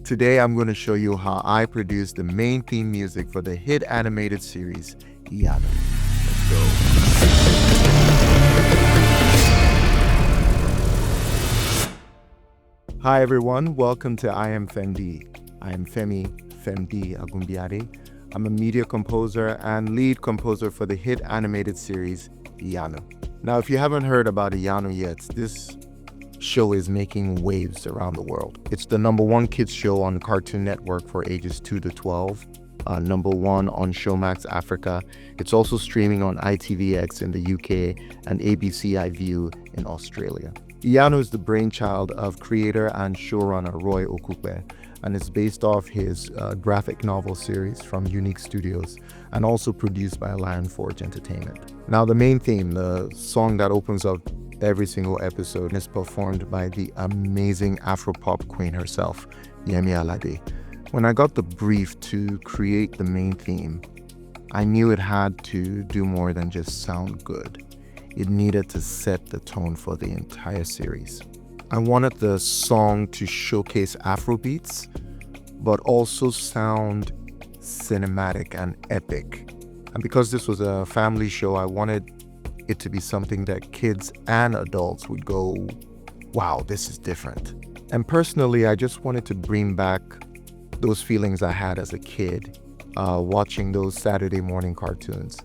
Today I'm going to show you how I produced the main theme music for the hit animated series, Iyanu. Let's go. Hi everyone, welcome to I Am Fem D. I am Fem D Agunbiade. I'm a media composer and lead composer for the hit animated series, Iyanu. Now, if you haven't heard about Iyanu yet, this show is making waves around the world. It's the #1 kids show on Cartoon Network for ages 2 to 12, #1 on Showmax Africa. It's also streaming on ITVX in the UK and ABC iView in Australia. Iyanu is the brainchild of creator and showrunner Roye Okupe, and it's based off his graphic novel series from YouNeek Studios and also produced by Lionforge Entertainment. Now, the main theme, the song that opens up every single episode, is performed by the amazing Afropop queen herself, Yemi Alade. When I got the brief to create the main theme, I knew it had to do more than just sound good. It needed to set the tone for the entire series. I wanted the song to showcase Afrobeats, but also sound cinematic and epic. And because this was a family show, I wanted it to be something that kids and adults would go, wow, this is different. And personally, I just wanted to bring back those feelings I had as a kid, watching those Saturday morning cartoons.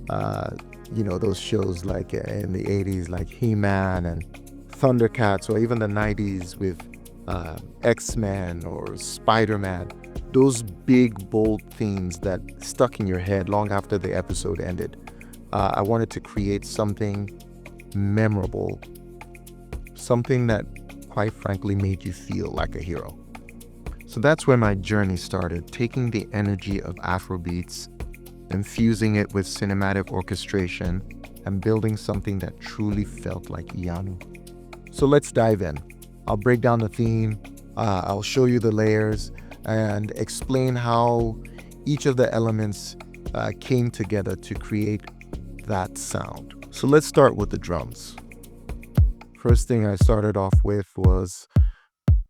Those shows like in the 80s, like He-Man and Thundercats, or even the 90s with X-Men or Spider-Man. Those big, bold themes that stuck in your head long after the episode ended. I wanted to create something memorable, something that, quite frankly, made you feel like a hero. So that's where my journey started, taking the energy of Afrobeats, infusing it with cinematic orchestration, and building something that truly felt like Iyanu. So let's dive in. I'll break down the theme, I'll show you the layers, and explain how each of the elements came together to create that sound. So let's start with the drums. First thing I started off with was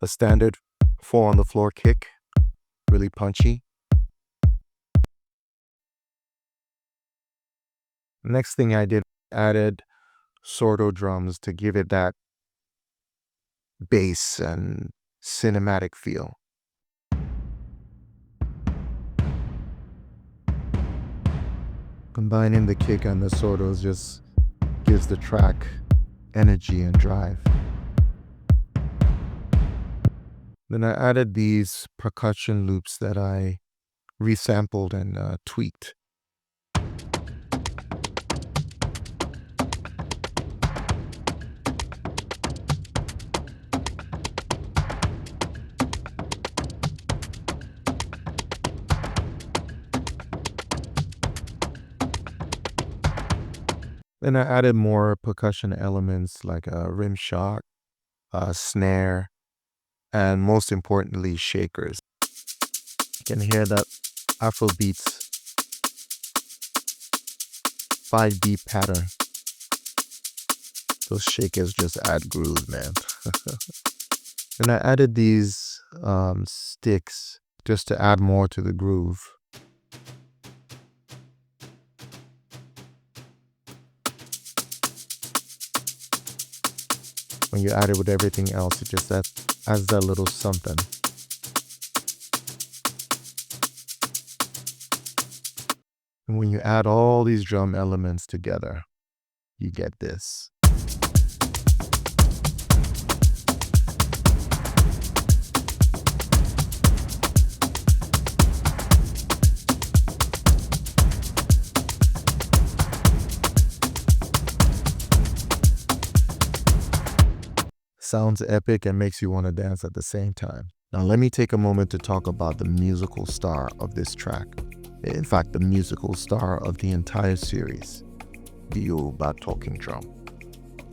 a standard 4 on the floor kick, really punchy. Next thing I did, added sordo drums to give it that bass and cinematic feel. Combining the kick and the sordos just gives the track energy and drive. Then I added these percussion loops that I resampled and tweaked. Then I added more percussion elements like a rim shot, a snare, and most importantly, shakers. You can hear that Afrobeats 5-beat pattern. Those shakers just add groove, man. And I added these sticks just to add more to the groove. When you add it with everything else, it just adds that little something. And when you add all these drum elements together, you get this. Sounds epic and makes you want to dance at the same time. Now let me take a moment to talk about the musical star of this track. In fact, the musical star of the entire series, the Yoruba talking drum.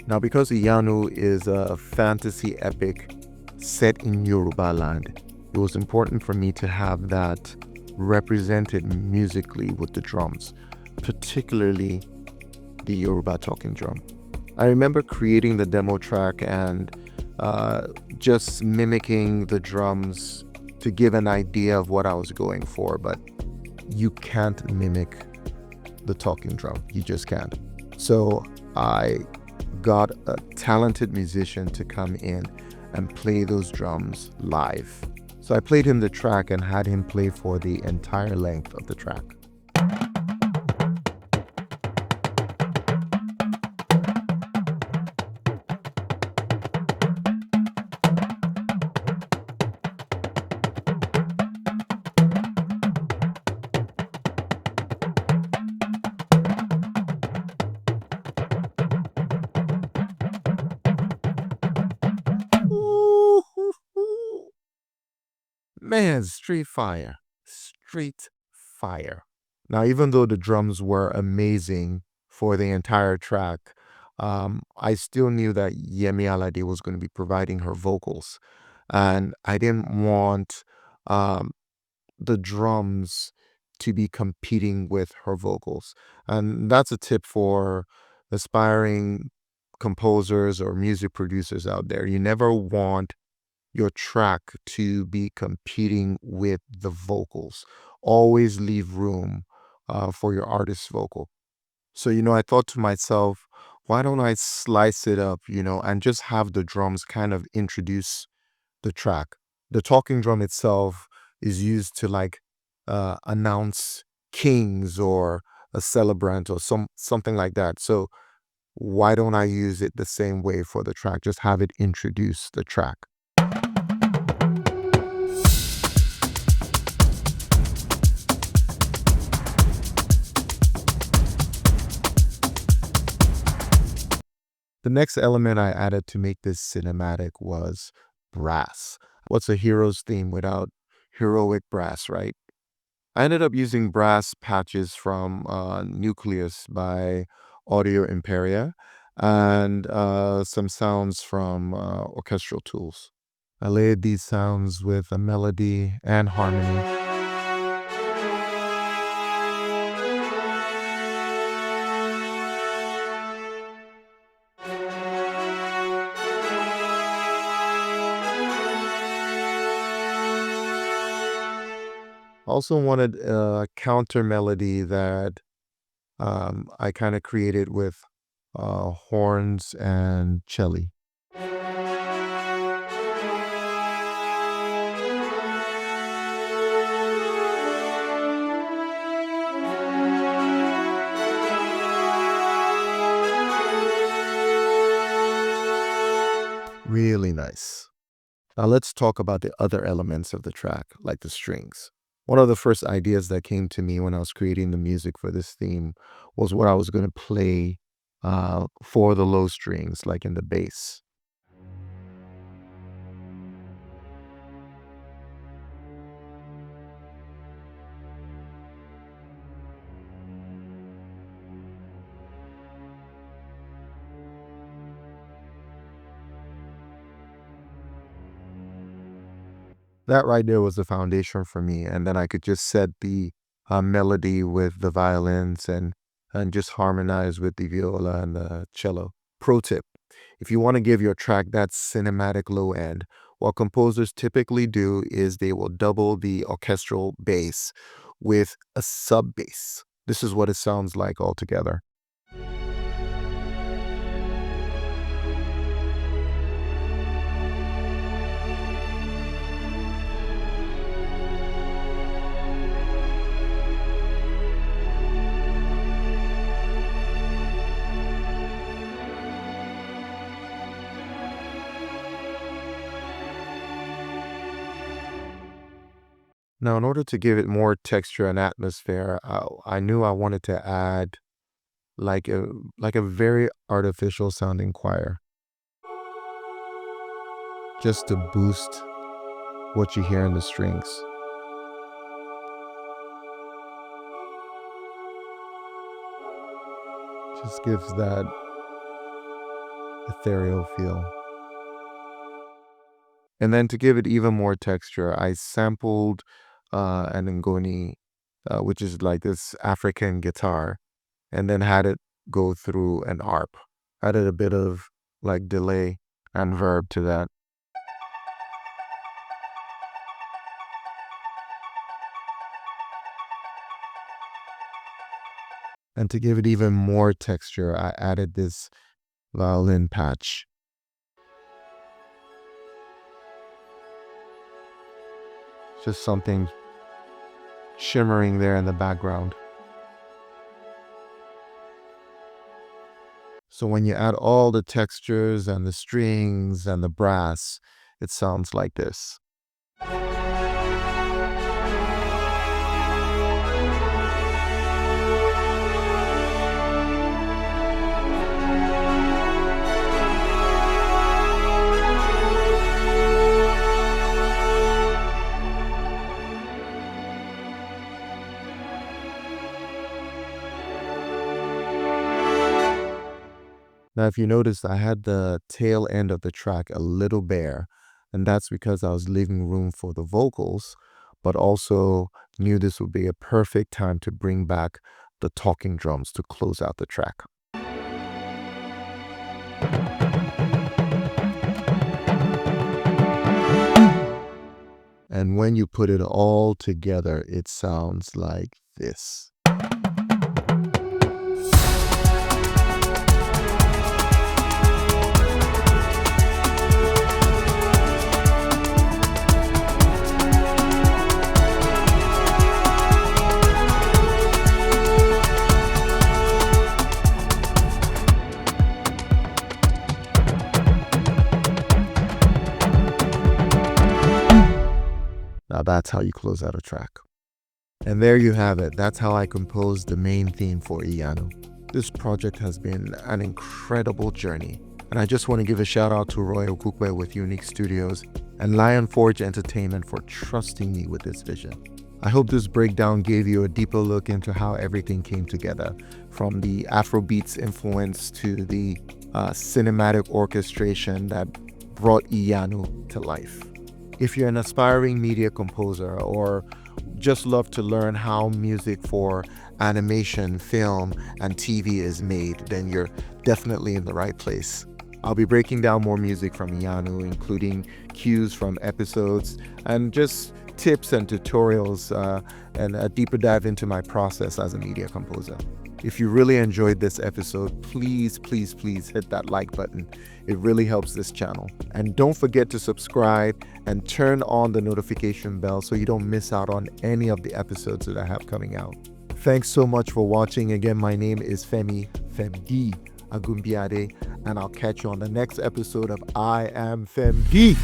Now, because Iyanu is a fantasy epic set in Yoruba land, it was important for me to have that represented musically with the drums, particularly the Yoruba talking drum. I remember creating the demo track and just mimicking the drums to give an idea of what I was going for, but you can't mimic the talking drum. You just can't. So I got a talented musician to come in and play those drums live. So I played him the track and had him play for the entire length of the track. Man, street fire. Street fire. Now, even though the drums were amazing for the entire track, I still knew that Yemi Alade was going to be providing her vocals. And I didn't want the drums to be competing with her vocals. And that's a tip for aspiring composers or music producers out there. You never want your track to be competing with the vocals. Always leave room for your artist's vocal. So, I thought to myself, why don't I slice it up, and just have the drums kind of introduce the track. The talking drum itself is used to announce kings or a celebrant or something like that. So why don't I use it the same way for the track? Just have it introduce the track. The next element I added to make this cinematic was brass. What's a hero's theme without heroic brass, right? I ended up using brass patches from Nucleus by Audio Imperia and some sounds from orchestral tools. I layered these sounds with a melody and harmony. Also wanted a counter melody that I kind of created with horns and cello. Really nice. Now let's talk about the other elements of the track, like the strings. One of the first ideas that came to me when I was creating the music for this theme was what I was going to play for the low strings, like in the bass. That right there was the foundation for me, and then I could just set the melody with the violins and just harmonize with the viola and the cello. Pro tip: if you want to give your track that cinematic low end, what composers typically do is they will double the orchestral bass with a sub bass. This is what it sounds like altogether. Now, in order to give it more texture and atmosphere, I knew I wanted to add like a very artificial sounding choir, just to boost what you hear in the strings. Just gives that ethereal feel. And then to give it even more texture, I sampled an ngoni, which is like this African guitar, and then had it go through an arp. Added a bit of like delay and verb to that. And to give it even more texture, I added this violin patch. Just something shimmering there in the background. So when you add all the textures and the strings and the brass, it sounds like this. Now, if you notice, I had the tail end of the track a little bare, and that's because I was leaving room for the vocals, but also knew this would be a perfect time to bring back the talking drums to close out the track. And when you put it all together, it sounds like this. Now that's how you close out a track. And there you have it. That's how I composed the main theme for Iyanu. This project has been an incredible journey. And I just want to give a shout out to Roye Okupe with YouNeek Studios and Lionforge Entertainment for trusting me with this vision. I hope this breakdown gave you a deeper look into how everything came together, from the Afrobeats influence to the cinematic orchestration that brought Iyanu to life. If you're an aspiring media composer or just love to learn how music for animation, film, and TV is made, then you're definitely in the right place. I'll be breaking down more music from Yanu, including cues from episodes and just tips and tutorials and a deeper dive into my process as a media composer. If you really enjoyed this episode, please hit that like button. It really helps this channel. And don't forget to subscribe and turn on the notification bell so you don't miss out on any of the episodes that I have coming out. Thanks so much for watching. Again, my name is Fem D Agunbiade, and I'll catch you on the next episode of I Am Fem D.